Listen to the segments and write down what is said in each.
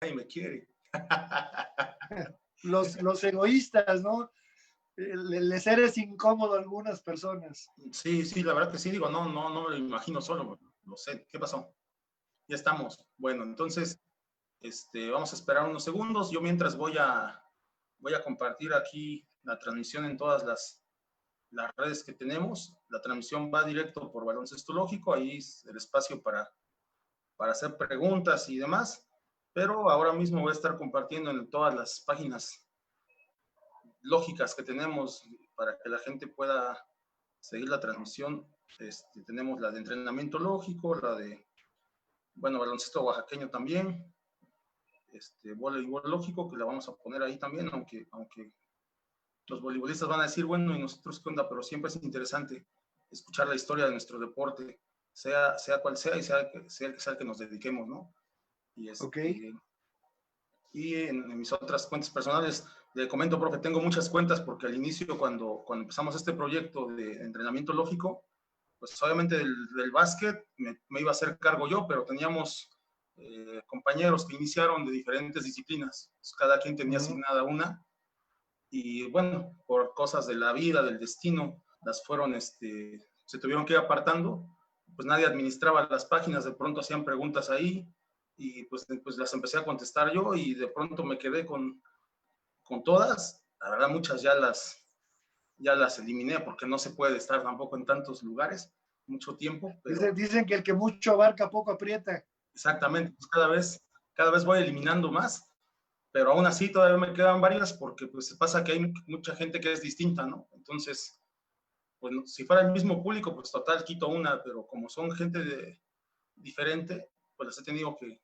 nadie me quiere. Los egoístas, ¿no? Les eres incómodo a algunas personas. Sí, sí, la verdad que sí, digo, no me lo imagino solo, lo sé. ¿Qué pasó? Ya estamos. Bueno, entonces, vamos a esperar unos segundos. Yo mientras voy a compartir aquí la transmisión en todas las redes que tenemos. La transmisión va directo por Baloncesto Lógico, ahí es el espacio para hacer preguntas y demás, pero ahora mismo voy a estar compartiendo en todas las páginas lógicas que tenemos para que la gente pueda seguir la transmisión. Tenemos la de entrenamiento lógico, la de, bueno, baloncesto oaxaqueño también, voleibol lógico, que la vamos a poner ahí también, aunque los voleibolistas van a decir, bueno, ¿y nosotros qué onda? Pero siempre es interesante escuchar la historia de nuestro deporte, sea cual sea, y sea el que nos dediquemos, ¿no? Y, Okay. Y en mis otras cuentas personales, le comento, profe, tengo muchas cuentas porque al inicio, cuando empezamos este proyecto de entrenamiento lógico, pues obviamente del básquet me iba a hacer cargo yo, pero teníamos compañeros que iniciaron de diferentes disciplinas. Pues cada quien tenía asignada una. Y bueno, por cosas de la vida, del destino, las fueron, se tuvieron que ir apartando. Pues nadie administraba las páginas, de pronto hacían preguntas ahí y pues las empecé a contestar yo y de pronto me quedé con todas. La verdad, muchas ya las eliminé porque no se puede estar tampoco en tantos lugares mucho tiempo. Pero Dicen que el que mucho abarca poco aprieta. exactamente, pues cada vez voy eliminando más, pero aún así todavía me quedan varias porque pues pasa que hay mucha gente que es distinta, ¿no? Entonces, pues si fuera el mismo público, pues total quito una, pero como son gente diferente, pues las he tenido que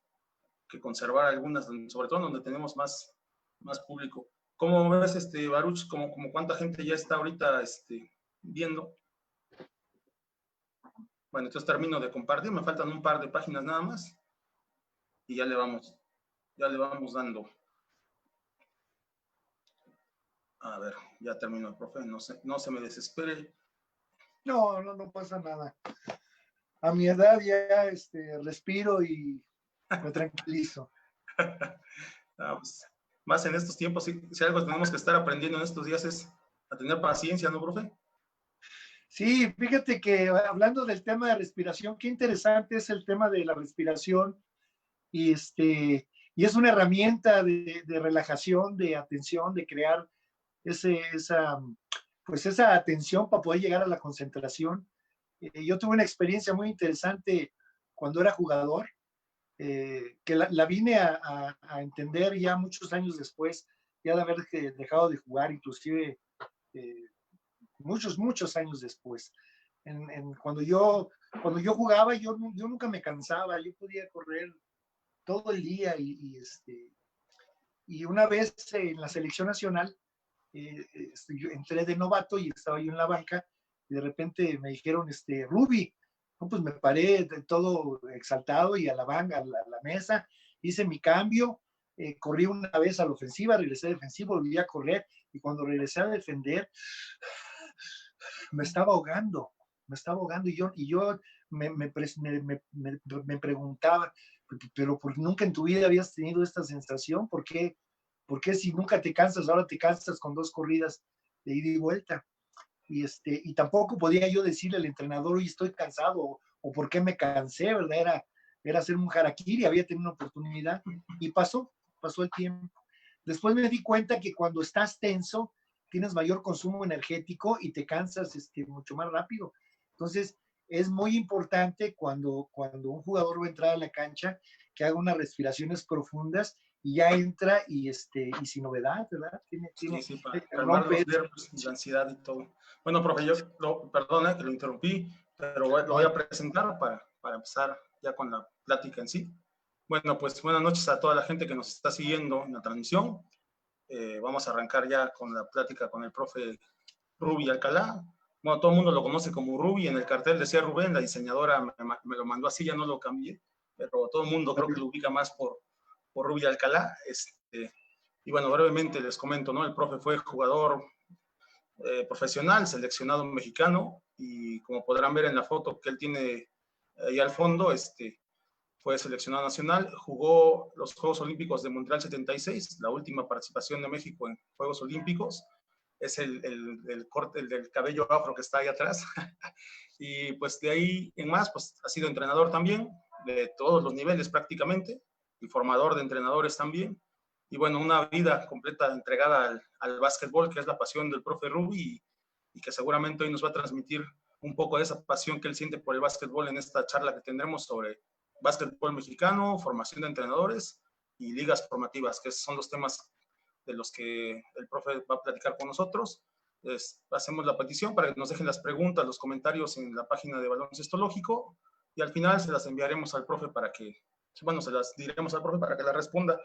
conservar algunas, sobre todo donde tenemos más público. ¿Cómo ves, Baruch, como cuánta gente ya está ahorita viendo? Bueno, entonces termino de compartir, me faltan un par de páginas nada más y ya le vamos dando. A ver, ya terminó el profe, no se me desespere. No pasa nada. A mi edad ya respiro y me tranquilizo. Pues, más en estos tiempos, si algo tenemos que estar aprendiendo en estos días es a tener paciencia, ¿no, profe? Sí, fíjate que hablando del tema de respiración, qué interesante es el tema de la respiración y y es una herramienta de relajación, de atención, de crear esa atención para poder llegar a la concentración. Yo tuve una experiencia muy interesante cuando era jugador, que la vine a entender ya muchos años después, ya de haber dejado de jugar, inclusive eh, muchos años después. Cuando yo jugaba, yo nunca me cansaba, yo podía correr todo el día y una vez en la selección nacional, yo entré de novato y estaba yo en la banca y de repente me dijeron, Ruby, no, pues me paré todo exaltado y a la banca, a la mesa, hice mi cambio, corrí una vez a la ofensiva, regresé a defensivo, volví a correr y cuando regresé a defender, me estaba ahogando y yo me preguntaba, pero ¿por nunca en tu vida habías tenido esta sensación? ¿Por qué si nunca te cansas, ahora te cansas con 2 corridas de ida y vuelta? Y tampoco podía yo decirle al entrenador, hoy estoy cansado, o por qué me cansé, ¿verdad? Era hacer un harakiri, había tenido una oportunidad, y pasó el tiempo. Después me di cuenta que cuando estás tenso, tienes mayor consumo energético y te cansas mucho más rápido. Entonces, es muy importante cuando un jugador va a entrar a la cancha que haga unas respiraciones profundas y ya entra y sin novedad, ¿verdad? Sí, para calmar los nervios, la ansiedad y todo. Bueno, profe, perdona que lo interrumpí, pero lo voy a presentar para empezar ya con la plática en sí. Bueno, pues buenas noches a toda la gente que nos está siguiendo en la transmisión. Vamos a arrancar ya con la plática con el profe Ruby Alcalá. Bueno, todo el mundo lo conoce como Ruby, en el cartel decía Rubén, la diseñadora me lo mandó así, ya no lo cambié, pero todo el mundo creo que lo ubica más por Ruby Alcalá. Y bueno, brevemente les comento, ¿no? El profe fue jugador profesional, seleccionado mexicano, y como podrán ver en la foto que él tiene ahí al fondo, fue seleccionado nacional, jugó los Juegos Olímpicos de Montreal 76, la última participación de México en Juegos Olímpicos. Es el corte, el del cabello afro que está ahí atrás. Y pues de ahí en más, pues ha sido entrenador también, de todos los niveles prácticamente, y formador de entrenadores también. Y bueno, una vida completa entregada al básquetbol, que es la pasión del profe Rubi, y que seguramente hoy nos va a transmitir un poco de esa pasión que él siente por el básquetbol en esta charla que tendremos sobre básquetbol mexicano, formación de entrenadores y ligas formativas, que son los temas de los que el profe va a platicar con nosotros. Hacemos la petición para que nos dejen las preguntas, los comentarios en la página de Baloncesto Lógico, y al final se las enviaremos al profe para que, bueno, se las diremos al profe para que las responda.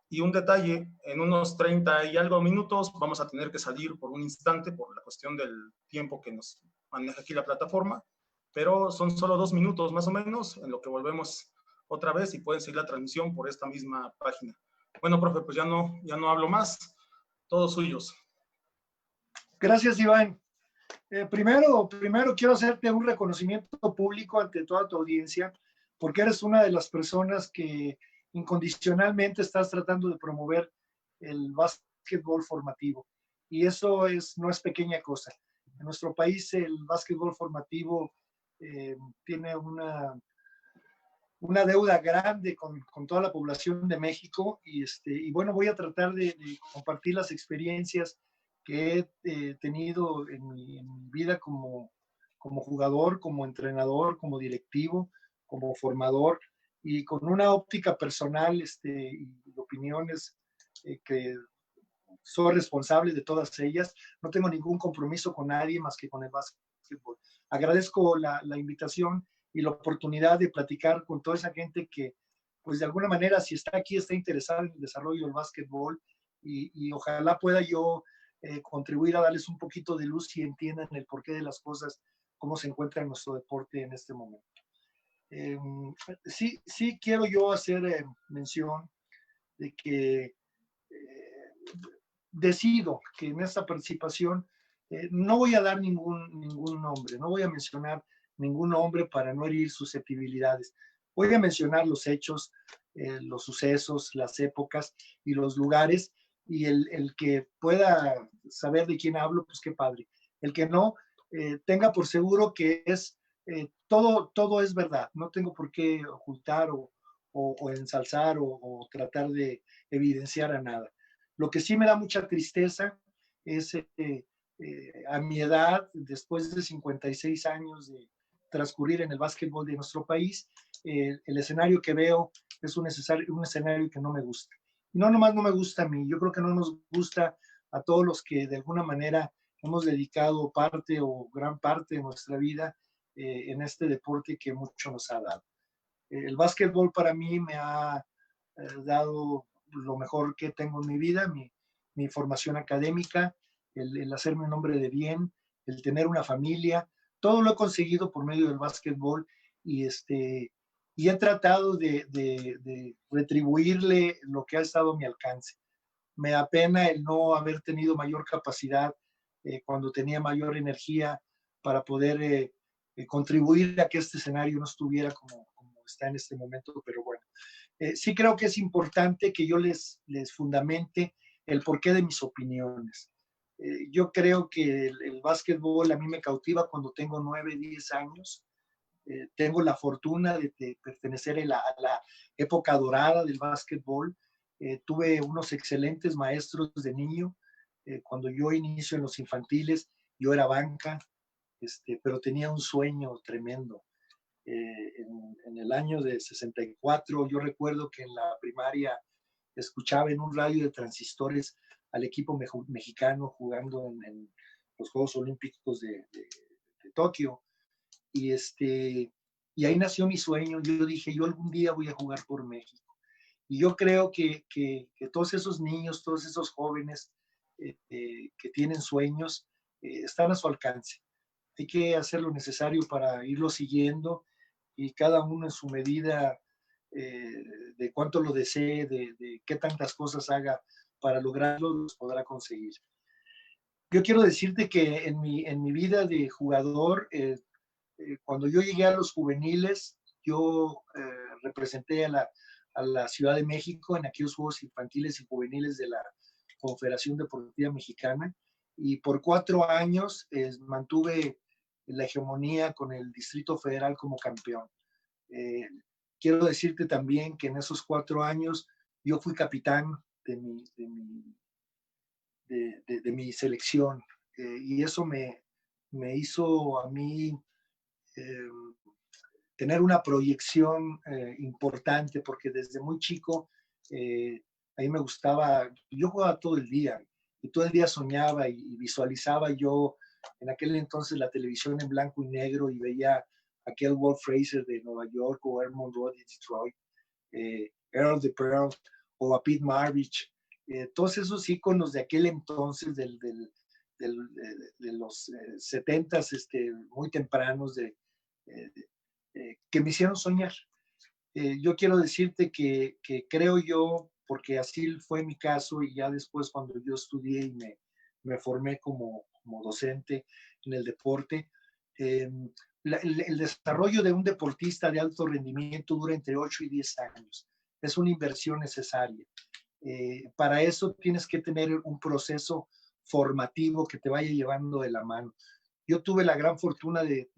Y un detalle, en unos 30 y algo minutos vamos a tener que salir por un instante por la cuestión del tiempo que nos maneja aquí la plataforma, pero son solo 2 minutos más o menos en lo que volvemos otra vez y pueden seguir la transmisión por esta misma página. Bueno, profe, pues ya no hablo más, todos suyos. Gracias, Iván. Primero quiero hacerte un reconocimiento público ante toda tu audiencia, porque eres una de las personas que incondicionalmente estás tratando de promover el básquetbol formativo. Y eso no es pequeña cosa. En nuestro país el básquetbol formativo tiene una deuda grande con toda la población de México y bueno, voy a tratar de compartir las experiencias que he tenido en mi vida como jugador, como entrenador, como directivo, como formador y con una óptica personal y opiniones que soy responsable de todas ellas. No tengo ningún compromiso con nadie más que con el básquetbol. Agradezco la invitación y la oportunidad de platicar con toda esa gente que, pues de alguna manera, si está aquí, está interesada en el desarrollo del básquetbol y ojalá pueda yo contribuir a darles un poquito de luz y entiendan el porqué de las cosas, cómo se encuentra nuestro deporte en este momento. Sí quiero yo hacer mención de que decido que en esta participación no voy a dar ningún nombre, no voy a mencionar ningún nombre para no herir susceptibilidades. Voy a mencionar los hechos, los sucesos, las épocas y los lugares, y el que pueda saber de quién hablo, pues qué padre. El que no, tenga por seguro que todo es verdad. No tengo por qué ocultar o ensalzar o tratar de evidenciar a nada. Lo que sí me da mucha tristeza es a mi edad, después de 56 años de transcurrir en el básquetbol de nuestro país, el escenario que veo es un escenario que no me gusta. Y no nomás no me gusta a mí, yo creo que no nos gusta a todos los que de alguna manera hemos dedicado parte o gran parte de nuestra vida en este deporte que mucho nos ha dado. El básquetbol para mí me ha dado lo mejor que tengo en mi vida, mi formación académica, el hacerme un hombre de bien, el tener una familia, todo lo he conseguido por medio del básquetbol y he tratado de retribuirle lo que ha estado a mi alcance. Me da pena el no haber tenido mayor capacidad cuando tenía mayor energía para poder contribuir a que este escenario no estuviera como está en este momento, pero bueno. Sí creo que es importante que yo les fundamente el porqué de mis opiniones. Yo creo que el básquetbol a mí me cautiva cuando tengo 9, 10 años. Tengo la fortuna de pertenecer a la época dorada del básquetbol. Tuve unos excelentes maestros de niño. Cuando yo inicio en los infantiles, yo era banca, pero tenía un sueño tremendo. En el año de 64, yo recuerdo que en la primaria escuchaba en un radio de transistores al equipo mexicano jugando en los Juegos Olímpicos de Tokio. Y ahí nació mi sueño. Yo dije, yo algún día voy a jugar por México. Y yo creo que todos esos niños, todos esos jóvenes que tienen sueños, están a su alcance. Hay que hacer lo necesario para irlo siguiendo y cada uno en su medida de cuánto lo desee, de qué tantas cosas haga para lograrlo, los podrá conseguir. Yo quiero decirte que en mi vida de jugador, cuando yo llegué a los juveniles, yo representé a la Ciudad de México en aquellos Juegos Infantiles y Juveniles de la Confederación Deportiva Mexicana, y por 4 años mantuve la hegemonía con el Distrito Federal como campeón. Quiero decirte también que en esos 4 años yo fui capitán de mi selección, y eso me hizo a mí tener una proyección importante, porque desde muy chico a mí me gustaba, yo jugaba todo el día y todo el día soñaba y visualizaba yo en aquel entonces la televisión en blanco y negro y veía aquel Walt Frazier de Nueva York o Herman Monroe de Detroit, Earl the Pearl o a Pete Maravich, todos esos íconos de aquel entonces de los 70s, muy tempranos, que me hicieron soñar. Yo quiero decirte que creo yo, porque así fue mi caso, y ya después cuando yo estudié y me formé como docente en el deporte, el desarrollo de un deportista de alto rendimiento dura entre 8 y 10 años. Es una inversión necesaria. Para eso tienes que tener un proceso formativo que te vaya llevando de la mano. Yo tuve la gran fortuna de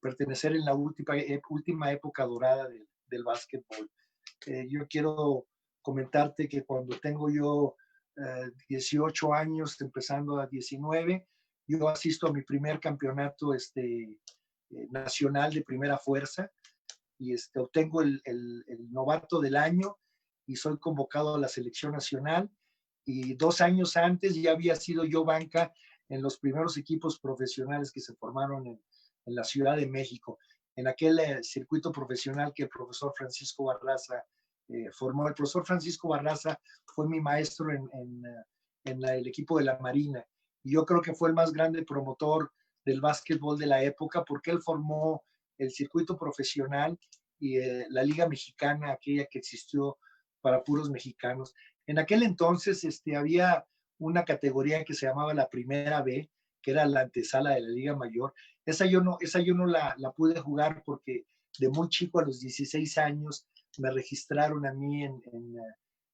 pertenecer en la última época dorada del básquetbol. Yo quiero comentarte que cuando tengo yo 18 años, empezando a 19, yo asisto a mi primer campeonato nacional de primera fuerza y obtengo el novato del año y soy convocado a la selección nacional. Y 2 años antes ya había sido yo banca en los primeros equipos profesionales que se formaron en la Ciudad de México, en aquel circuito profesional que el profesor Francisco Barraza formó. El profesor Francisco Barraza fue mi maestro en el equipo de la Marina, y yo creo que fue el más grande promotor del básquetbol de la época, porque él formó el circuito profesional y la Liga Mexicana, aquella que existió para puros mexicanos. En aquel entonces había una categoría que se llamaba la Primera B, que era la antesala de la Liga Mayor. Esa yo no la pude jugar porque de muy chico, a los 16 años, me registraron a mí en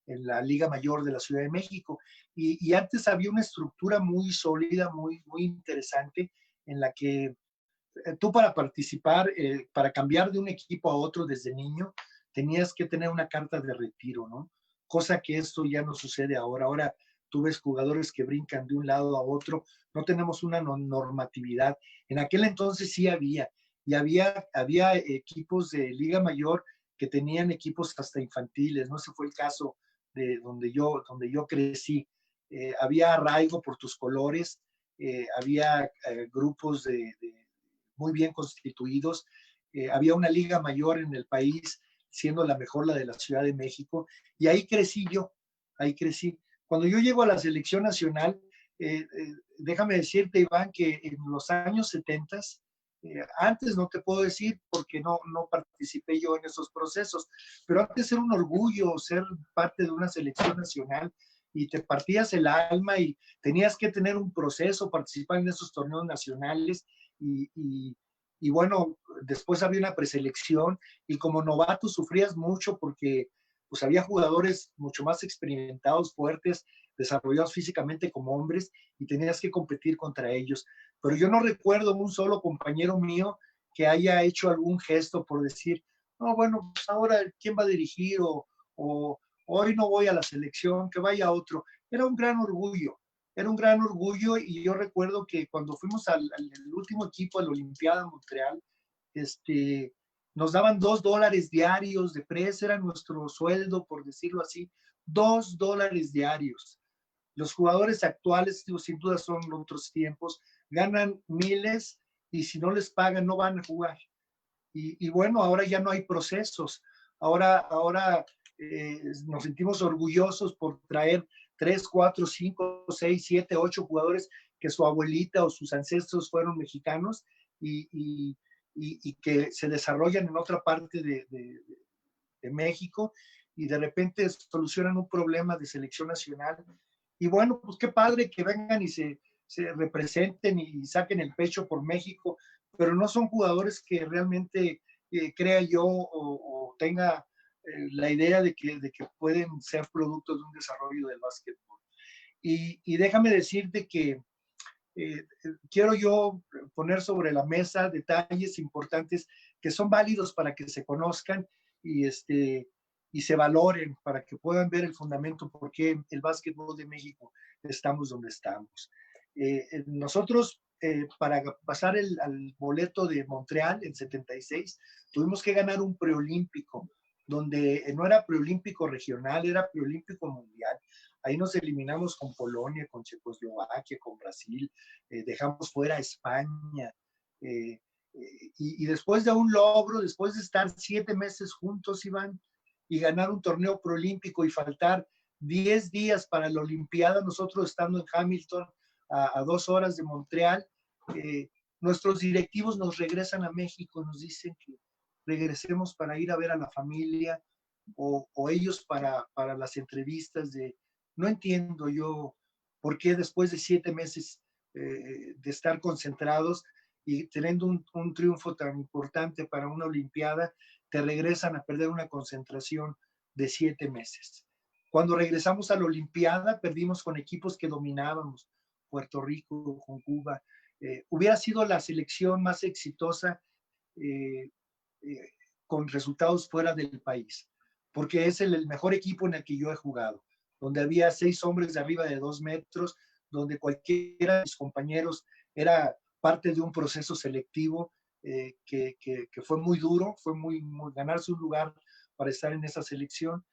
la Liga Mayor de la Ciudad de México. Y antes había una estructura muy sólida, muy interesante, en la que tú para participar, para cambiar de un equipo a otro desde niño, tenías que tener una carta de retiro, ¿no? Cosa que esto ya no sucede ahora. Ahora tú ves jugadores que brincan de un lado a otro, no tenemos una normatividad. En aquel entonces sí había, y había equipos de Liga Mayor que tenían equipos hasta infantiles, no ese fue el caso de donde yo crecí. Había arraigo por tus colores, había grupos muy bien constituidos, había una liga mayor en el país, siendo la mejor la de la Ciudad de México, y ahí crecí yo, ahí crecí. Cuando yo llego a la selección nacional, déjame decirte, Iván, que en los años 70, antes no te puedo decir porque no participé yo en esos procesos, pero antes era un orgullo ser parte de una selección nacional y te partías el alma y tenías que tener un proceso, participar en esos torneos nacionales y bueno, después había una preselección y como novato sufrías mucho porque pues había jugadores mucho más experimentados, fuertes, desarrollados físicamente como hombres y tenías que competir contra ellos. Pero yo no recuerdo un solo compañero mío que haya hecho algún gesto por decir, no, bueno, pues ahora quién va a dirigir o hoy no voy a la selección, que vaya otro. Era un gran orgullo y yo recuerdo que cuando fuimos al último equipo de la Olimpiada Montreal, nos daban $2 diarios de presa, era nuestro sueldo, por decirlo así, $2 diarios. Los jugadores actuales, sin duda son otros tiempos, ganan miles y si no les pagan no van a jugar. Y bueno, ahora ya no hay procesos. Ahora nos sentimos orgullosos por traer 3, 4, 5, 6, 7, 8 jugadores que su abuelita o sus ancestros fueron mexicanos y que se desarrollan en otra parte de México y de repente solucionan un problema de selección nacional. Y bueno, pues qué padre que vengan y se representen y saquen el pecho por México, pero no son jugadores que realmente crea yo o tenga la idea de que pueden ser producto de un desarrollo del básquetbol. Y déjame decirte que quiero yo poner sobre la mesa detalles importantes que son válidos para que se conozcan y, y se valoren, para que puedan ver el fundamento por qué el básquetbol de México estamos donde estamos. Nosotros, para pasar al boleto de Montreal en 76, tuvimos que ganar un preolímpico, donde no era preolímpico regional, era preolímpico mundial. Ahí nos eliminamos con Polonia, con Checoslovaquia, con Brasil, dejamos fuera a España. Y después de un logro, después de estar 7 meses juntos, Iván, y ganar un torneo proolímpico y faltar 10 días para la Olimpiada, nosotros estando en Hamilton a 2 horas de Montreal, nuestros directivos nos regresan a México, nos dicen que regresemos para ir a ver a la familia o ellos para las entrevistas de, no entiendo yo por qué después de 7 meses de estar concentrados y teniendo un triunfo tan importante para una Olimpiada, te regresan a perder una concentración de 7 meses. Cuando regresamos a la Olimpiada, perdimos con equipos que dominábamos, Puerto Rico, con Cuba. Hubiera sido la selección más exitosa con resultados fuera del país, porque es el mejor equipo en el que yo he jugado, donde había 6 hombres de arriba de 2 metros, donde cualquiera de mis compañeros era parte de un proceso selectivo que fue muy duro, fue muy ganarse un lugar para estar en esa selección.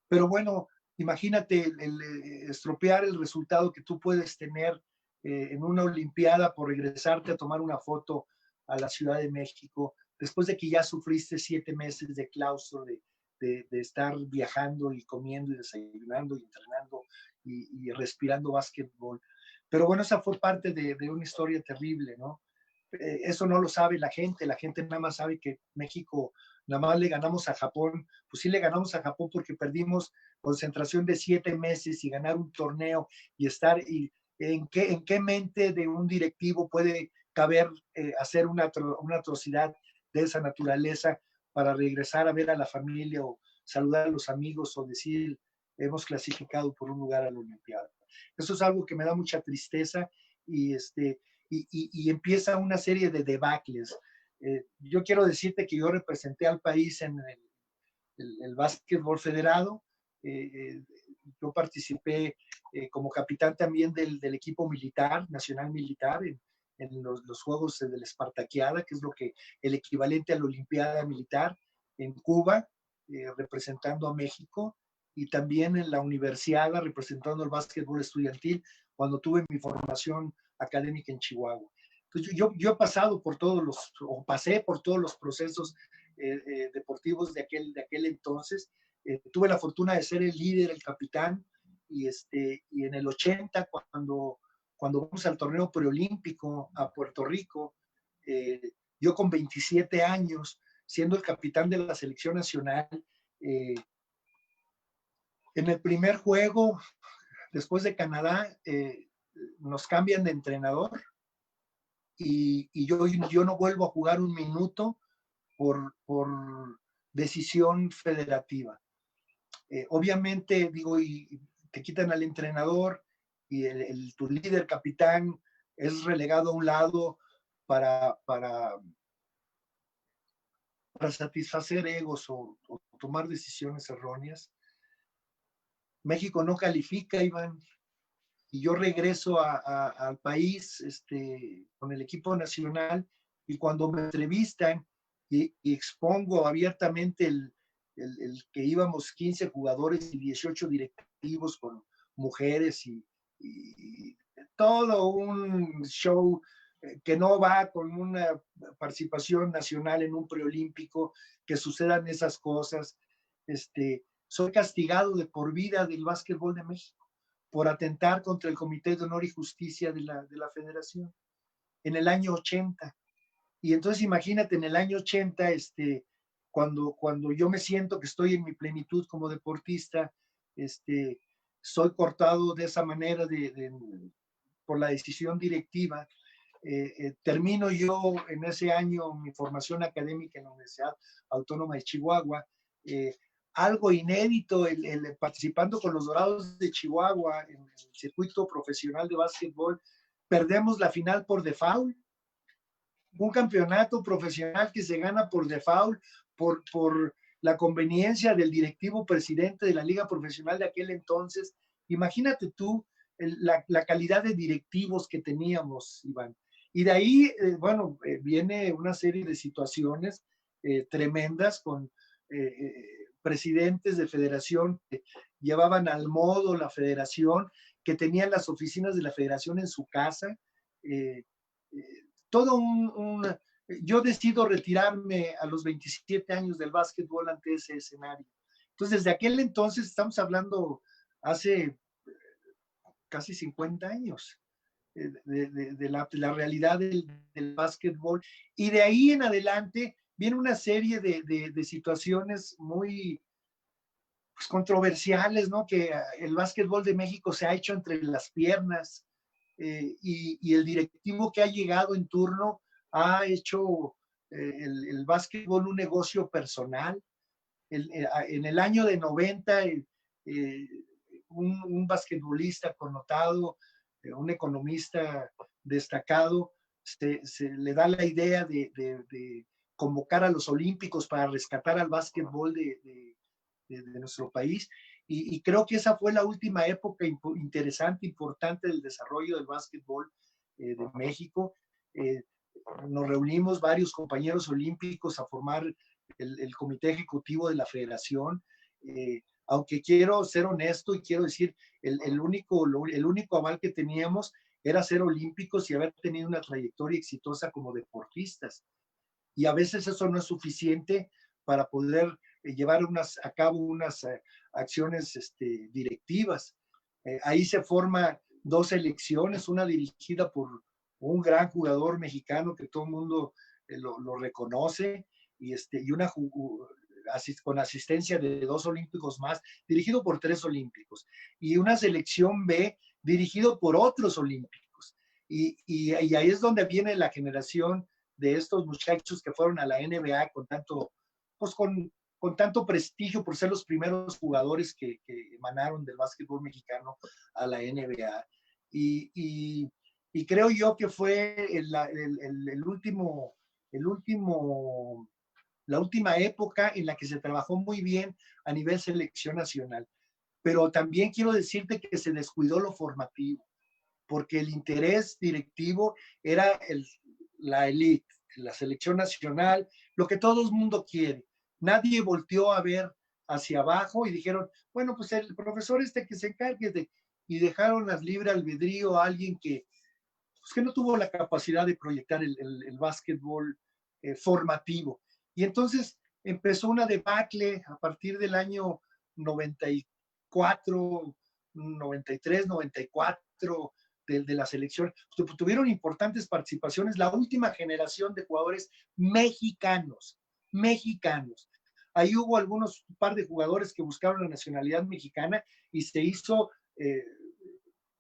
Pero bueno, imagínate estropear el resultado que tú puedes tener en una Olimpiada por regresarte a tomar una foto a la Ciudad de México, después de que ya sufriste 7 meses de claustro, de estar viajando y comiendo y desayunando y entrenando y respirando básquetbol. Pero bueno, esa fue parte de una historia terrible, ¿no? Eso no lo sabe la gente nada más sabe que México, nada más le ganamos a Japón, pues sí le ganamos a Japón porque perdimos concentración de 7 meses y ganar un torneo y estar, y en qué mente de un directivo puede caber hacer una atrocidad de esa naturaleza para regresar a ver a la familia o saludar a los amigos o decir hemos clasificado por un lugar a la Olimpiada. Eso es algo que me da mucha tristeza y y empieza una serie de debacles. Yo quiero decirte que yo representé al país en el básquetbol federado. Yo participé como capitán también del equipo militar, nacional militar, en los Juegos de la Espartaquiada, que es lo que el equivalente a la Olimpiada Militar en Cuba, representando a México, y también en la universidad representando el básquetbol estudiantil cuando tuve mi formación académica en Chihuahua. Entonces yo he pasado por todos los, o pasé por todos los procesos deportivos de aquel entonces. Tuve la fortuna de ser el líder, el capitán, y en el 80, cuando vamos al torneo preolímpico a Puerto Rico, yo con 27 años, siendo el capitán de la selección nacional, en el primer juego, después de Canadá, nos cambian de entrenador y yo no vuelvo a jugar un minuto por decisión federativa. Obviamente, digo, y te quitan al entrenador y tu líder capitán es relegado a un lado para satisfacer egos o tomar decisiones erróneas. México no califica, Iván, y yo regreso al país con el equipo nacional y cuando me entrevistan y expongo abiertamente el que íbamos 15 jugadores y 18 directivos con mujeres y todo un show que no va con una participación nacional en un preolímpico, que sucedan esas cosas. Soy castigado de por vida del básquetbol de México por atentar contra el Comité de Honor y Justicia de la Federación en el año 80. Y entonces imagínate, en el año 80, cuando yo me siento que estoy en mi plenitud como deportista, soy cortado de esa manera por la decisión directiva. termino yo en ese año mi formación académica en la Universidad Autónoma de Chihuahua, algo inédito, participando con los Dorados de Chihuahua en el circuito profesional de básquetbol, perdemos la final por default, un campeonato profesional que se gana por default, por la conveniencia del directivo presidente de la liga profesional de aquel entonces. Imagínate tú la calidad de directivos que teníamos, Iván. Y de ahí, bueno, viene una serie de situaciones tremendas con presidentes de federación que llevaban al modo la federación, que tenían las oficinas de la federación en su casa. Todo yo decido retirarme a los 27 años del básquetbol ante ese escenario. Entonces, desde aquel entonces, estamos hablando hace casi 50 años de la realidad del básquetbol. Y de ahí en adelante viene una serie de situaciones muy pues, controversiales, ¿no? Que el básquetbol de México se ha hecho entre las piernas y el directivo que ha llegado en turno ha hecho el básquetbol un negocio personal. En el año de 90, un basquetbolista connotado, un economista destacado, se le da la idea de convocar a los olímpicos para rescatar al básquetbol de nuestro país. Y creo que esa fue la última época interesante, importante del desarrollo del básquetbol de México. Nos reunimos varios compañeros olímpicos a formar el comité ejecutivo de la federación. Aunque quiero ser honesto y quiero decir, el único aval que teníamos era ser olímpicos y haber tenido una trayectoria exitosa como deportistas. Y a veces eso no es suficiente para poder llevar a cabo unas acciones directivas. Ahí se forman dos selecciones, una dirigida por un gran jugador mexicano que todo el mundo lo reconoce, y una con asistencia de dos olímpicos más, dirigido por tres olímpicos, y una selección B dirigido por otros olímpicos. Y ahí es donde viene la generación de estos muchachos que fueron a la NBA pues con tanto prestigio por ser los primeros jugadores que emanaron del básquetbol mexicano a la NBA. Y creo yo que fue la última época en la que se trabajó muy bien a nivel selección nacional. Pero también quiero decirte que se descuidó lo formativo, porque el interés directivo era la elite, la selección nacional, lo que todo el mundo quiere. Nadie volteó a ver hacia abajo y dijeron, bueno, pues el profesor que se encargue y dejaron al libre albedrío a alguien pues que no tuvo la capacidad de proyectar el básquetbol formativo. Y entonces empezó una debacle a partir del año 94, 93, 94, de la selección. Tuvieron importantes participaciones la última generación de jugadores mexicanos. Ahí hubo un par de jugadores que buscaron la nacionalidad mexicana y se hizo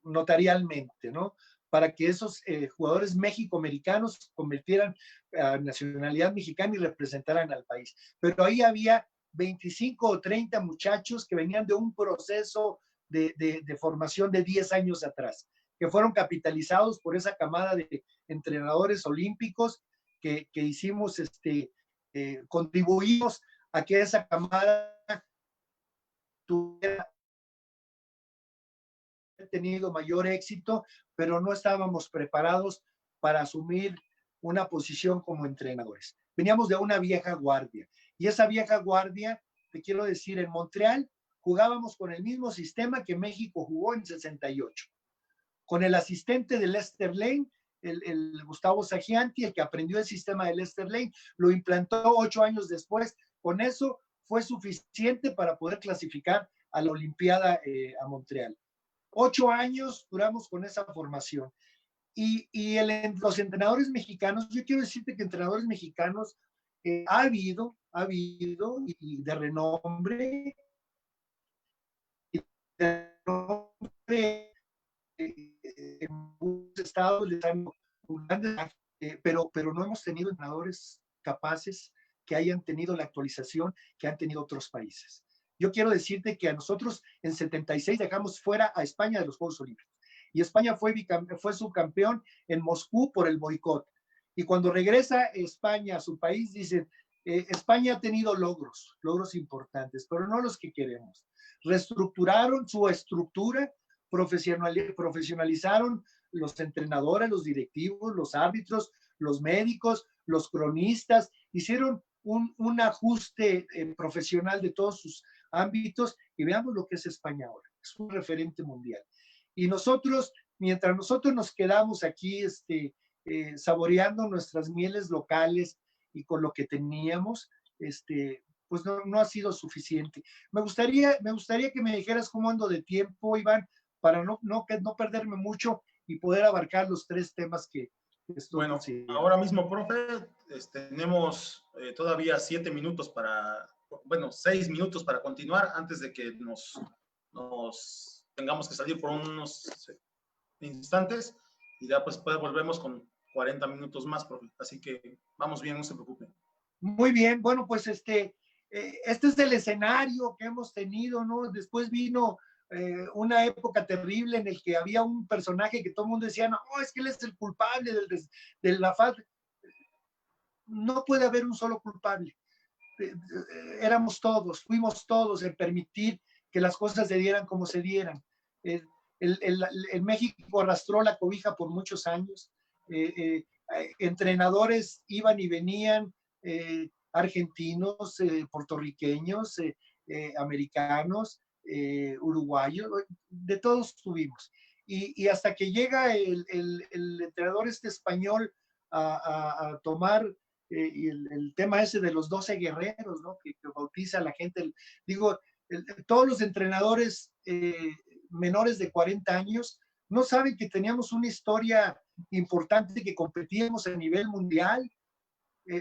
notarialmente, ¿no? Para que esos jugadores mexicoamericanos convirtieran a nacionalidad mexicana y representaran al país. Pero ahí había 25 o 30 muchachos que venían de un proceso de formación de 10 años atrás, que fueron capitalizados por esa camada de entrenadores olímpicos que hicimos, contribuimos a que esa camada tuviera tenido mayor éxito, pero no estábamos preparados para asumir una posición como entrenadores. Veníamos de una vieja guardia, y esa vieja guardia, te quiero decir, en Montreal jugábamos con el mismo sistema que México jugó en 68, con el asistente de Lester Lane, el Gustavo Sagianti, el que aprendió el sistema de Lester Lane, lo implantó 8 años después. Con eso fue suficiente para poder clasificar a la Olimpiada a Montreal. 8 años duramos con esa formación. Y los entrenadores mexicanos, yo quiero decirte que entrenadores mexicanos ha habido, y de renombre, en muchos estados les han pero no hemos tenido entrenadores capaces que hayan tenido la actualización que han tenido otros países. Yo quiero decirte que a nosotros en 76 dejamos fuera a España de los Juegos Olímpicos. Y España fue subcampeón en Moscú por el boicot. Y cuando regresa España a su país, dicen, España ha tenido logros importantes, pero no los que queremos. Reestructuraron su estructura, profesionalizaron los entrenadores, los directivos, los árbitros, los médicos, los cronistas, hicieron un ajuste profesional de todos sus ámbitos y veamos lo que es España ahora. Es un referente mundial. Y nosotros, mientras nosotros nos quedamos aquí saboreando nuestras mieles locales y con lo que teníamos, pues no ha sido suficiente. Me gustaría que me dijeras cómo ando de tiempo, Iván, para no perderme mucho y poder abarcar los tres temas que estoy Bueno, ahora mismo, profe, tenemos todavía 7 minutos bueno, 6 minutos para continuar antes de que nos tengamos que salir por unos instantes y ya pues volvemos con 40 minutos más, profe. Así que vamos bien, no se preocupen. Muy bien, bueno, pues este es el escenario que hemos tenido, ¿no? Después vino una época terrible en el que había un personaje que todo el mundo decía, no, es que él es el culpable de la falta. No puede haber un solo culpable. Fuimos todos en permitir que las cosas se dieran como se dieran. El México arrastró la cobija por muchos años. Entrenadores iban y venían, argentinos, puertorriqueños, americanos, uruguayos, de todos tuvimos. Y hasta que llega el entrenador español a tomar y el tema ese de los 12 guerreros, ¿no? Que bautiza a la gente. Digo, todos los entrenadores menores de 40 años no saben que teníamos una historia importante, que competíamos a nivel mundial.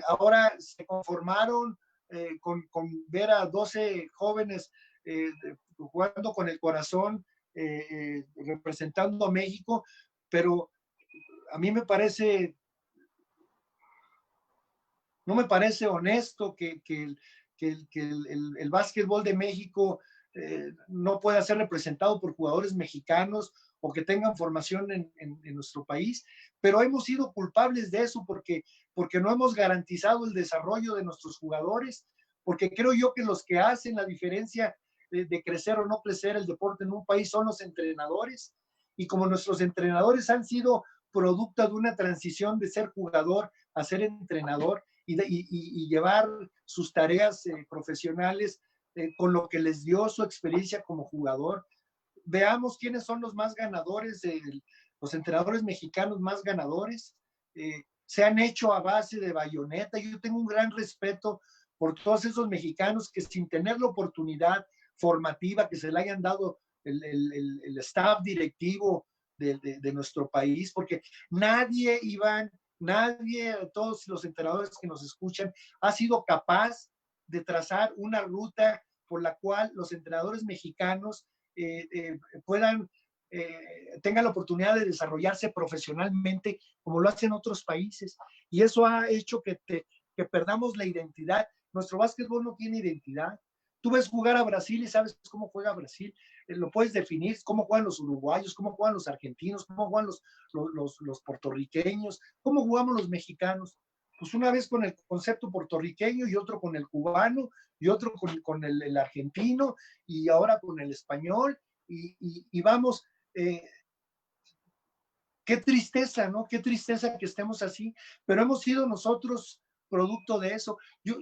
Ahora se conformaron con ver a 12 jóvenes jugando con el corazón, representando a México, pero a mí no me parece honesto que el básquetbol de México no pueda ser representado por jugadores mexicanos o que tengan formación en nuestro país, pero hemos sido culpables de eso porque no hemos garantizado el desarrollo de nuestros jugadores, porque creo yo que los que hacen la diferencia de crecer o no crecer el deporte en un país son los entrenadores, y como nuestros entrenadores han sido producto de una transición de ser jugador a ser entrenador y llevar sus tareas profesionales con lo que les dio su experiencia como jugador. Veamos quiénes son los más ganadores, los entrenadores mexicanos más ganadores. Se han hecho a base de bayoneta. Yo tengo un gran respeto por todos esos mexicanos que sin tener la oportunidad formativa que se le hayan dado el staff directivo de nuestro país, porque nadie, Iván, nadie, todos los entrenadores que nos escuchan, ha sido capaz de trazar una ruta por la cual los entrenadores mexicanos tengan la oportunidad de desarrollarse profesionalmente como lo hacen otros países. Y eso ha hecho que perdamos la identidad. Nuestro básquetbol no tiene identidad. Tú ves jugar a Brasil y sabes cómo juega Brasil. Lo puedes definir, cómo juegan los uruguayos, cómo juegan los argentinos, cómo juegan los puertorriqueños, cómo jugamos los mexicanos. Pues una vez con el concepto puertorriqueño y otro con el cubano y otro con el argentino y ahora con el español y vamos, qué tristeza, ¿no? Qué tristeza que estemos así, pero hemos sido nosotros producto de eso. Yo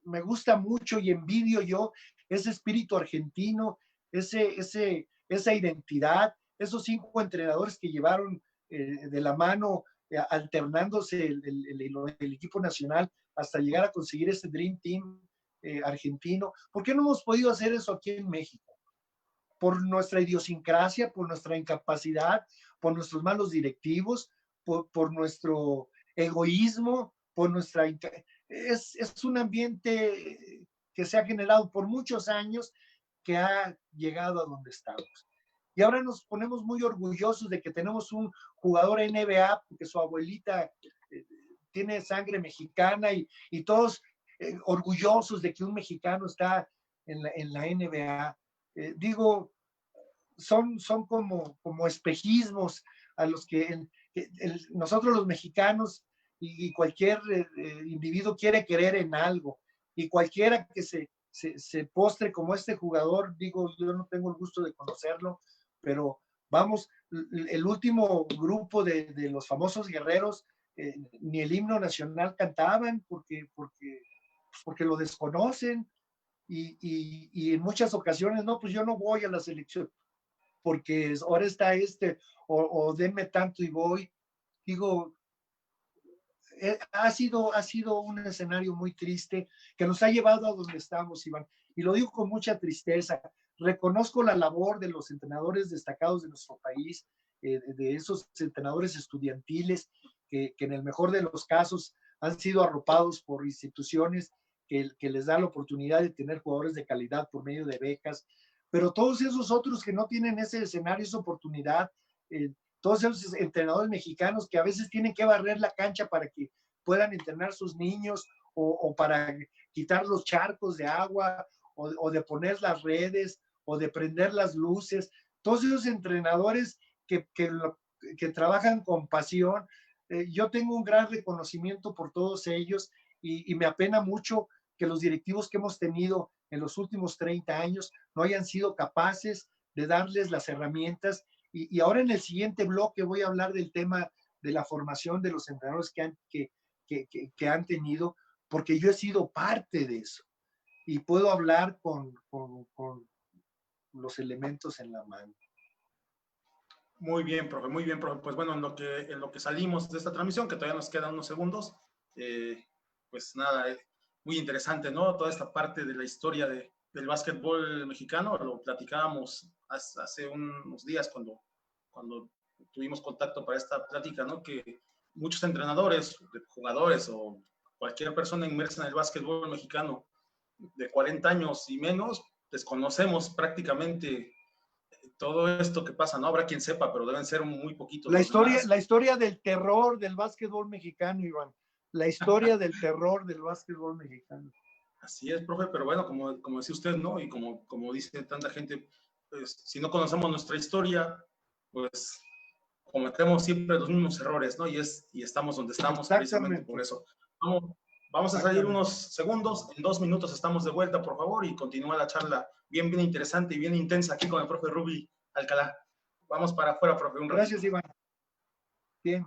me gusta mucho y envidio yo ese espíritu argentino, esa identidad, esos 5 entrenadores que llevaron de la mano, alternándose el equipo nacional hasta llegar a conseguir ese Dream Team argentino. ¿Por qué no hemos podido hacer eso aquí en México? Por nuestra idiosincrasia, por nuestra incapacidad, por nuestros malos directivos, por nuestro egoísmo, por nuestra... Es un ambiente que se ha generado por muchos años que ha llegado a donde estamos. Y ahora nos ponemos muy orgullosos de que tenemos un jugador NBA, porque su abuelita tiene sangre mexicana y todos orgullosos de que un mexicano está en la NBA. Digo, son como espejismos a los que nosotros los mexicanos y cualquier individuo quiere creer en algo. Y cualquiera que se postre como este jugador, digo, yo no tengo el gusto de conocerlo, pero vamos, el último grupo de los famosos guerreros, ni el himno nacional cantaban porque lo desconocen y en muchas ocasiones, no, pues yo no voy a la selección porque ahora está o denme tanto y voy. Digo, ha sido un escenario muy triste que nos ha llevado a donde estamos, Iván. Y lo digo con mucha tristeza. Reconozco la labor de los entrenadores destacados de nuestro país, de esos entrenadores estudiantiles que en el mejor de los casos han sido arropados por instituciones que les dan la oportunidad de tener jugadores de calidad por medio de becas. Pero todos esos otros que no tienen ese escenario, esa oportunidad, todos esos entrenadores mexicanos que a veces tienen que barrer la cancha para que puedan entrenar sus niños o para quitar los charcos de agua o de poner las redes o de prender las luces. Todos esos entrenadores que trabajan con pasión. Yo tengo un gran reconocimiento por todos ellos y me apena mucho que los directivos que hemos tenido en los últimos 30 años no hayan sido capaces de darles las herramientas. Y ahora en el siguiente bloque voy a hablar del tema de la formación de los entrenadores que han tenido, porque yo he sido parte de eso y puedo hablar con los elementos en la mano. Muy bien, profe, muy bien, profe. Pues bueno, en lo que salimos de esta transmisión, que todavía nos quedan unos segundos, pues nada, muy interesante, ¿no? Toda esta parte de la historia del básquetbol mexicano, lo platicábamos hace unos días cuando tuvimos contacto para esta plática, ¿no? Que muchos entrenadores, jugadores o cualquier persona inmersa en el básquetbol mexicano de 40 años y menos, desconocemos prácticamente todo esto que pasa, ¿no? Habrá quien sepa, pero deben ser muy poquitos. La historia del terror del básquetbol mexicano, Iván. La historia del terror del básquetbol mexicano. Así es, profe, pero bueno, como decía usted, ¿no? Y como dice tanta gente, pues, si no conocemos nuestra historia, pues cometemos siempre los mismos errores, ¿no? Y estamos donde estamos precisamente por eso. Vamos a salir unos segundos, en 2 minutos estamos de vuelta, por favor, y continúa la charla bien interesante y bien intensa aquí con el profe Ruby Alcalá. Vamos para afuera, profe. Gracias, Iván. Bien.